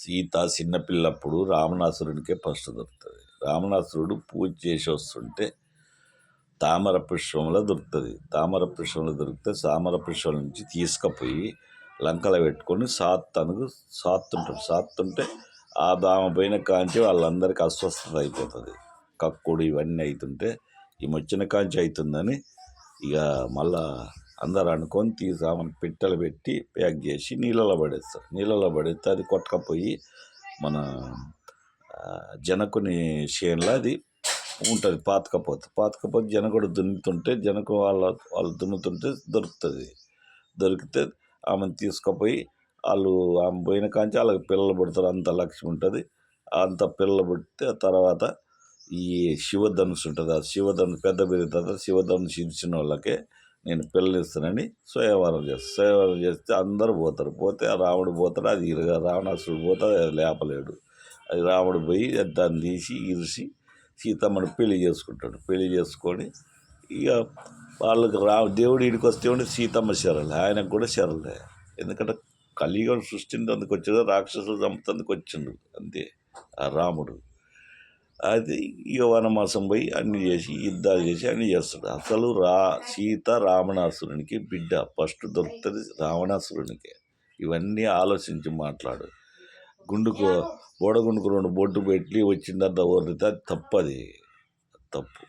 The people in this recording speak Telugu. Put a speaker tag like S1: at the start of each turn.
S1: సీత చిన్నపిల్లప్పుడు రావణాసురునికే ఫస్ట్ దొరుకుతుంది. రావణాసురుడు పూజ చేసి వస్తుంటే తామర పుష్పంలో దొరుకుతుంది. తామర పుష్పంలో దొరికితే తామర పుష్పం నుంచి తీసుకుపోయి లంకలో పెట్టుకొని సాత్తుంటాడు. సాత్తుంటే ఆ ఆమె పోయిన కాంచి వాళ్ళందరికీ అస్వస్థత అయిపోతుంది. కక్కుడు ఇవన్నీ అవుతుంటే ఈ వచ్చిన కాంచి అవుతుందని ఇక మళ్ళా అందరు అనుకొని ఆమెను పిట్టలు పెట్టి ప్యాక్ చేసి నీళ్ళలో పడేస్తారు. నీళ్ళలో పడేస్తే అది కొట్టకపోయి మన జనకుని చేనులో అది ఉంటుంది. పాతకపోతే జనకుడు దున్నుతుంటే వాళ్ళు దున్నుతుంటే దొరికితే ఆమెను తీసుకుపోయి ఆమె పోయిన కాంచి వాళ్ళకి పిల్లలు పుడతారు. అంత లక్ష్మి ఉంటుంది. అంత పిల్లలు పుడితే ఆ తర్వాత ఈ శివధనుసు ఉంటుంది. ఆ శివధనుసు పెద్ద పెరుగుతుంది. శివధనుసు ఇచ్చిన వాళ్ళకే నేను పిల్లలు ఇస్తానని స్వయంవరం చేస్తే అందరూ పోతారు. పోతే ఆ రాముడు పోతాడు. అది రావణాసురుడు పోతాడు. అది లేపలేడు. అది రాముడు పోయి దాన్ని తీసి ఇరిసి సీతమ్మను పెళ్లి చేసుకుంటాడు. పెళ్లి చేసుకొని ఇక వాళ్ళకి దేవుడు ఈడికి వస్తే సీతమ్మ శరలే, ఆయనకు కూడా శరలే. ఎందుకంటే కలియుగం సృష్టించేందుకు వచ్చాడు, రాక్షసులు చంపుతందుకు వచ్చిండు అంతే ఆ రాముడు. అది ఇక వనమాసం పోయి అన్నీ చేసి యుద్ధాలు చేసి అన్నీ చేస్తాడు. అసలు సీత రావణాసురునికి బిడ్డ ఫస్ట్ దొరుకుతుంది రావణాసురునికే. ఇవన్నీ ఆలోచించి మాట్లాడు. బోడగుండుకు 2 బొట్టు పెట్టి వచ్చిన తర్వాత ఓర్రితే అది తప్పది, తప్పు.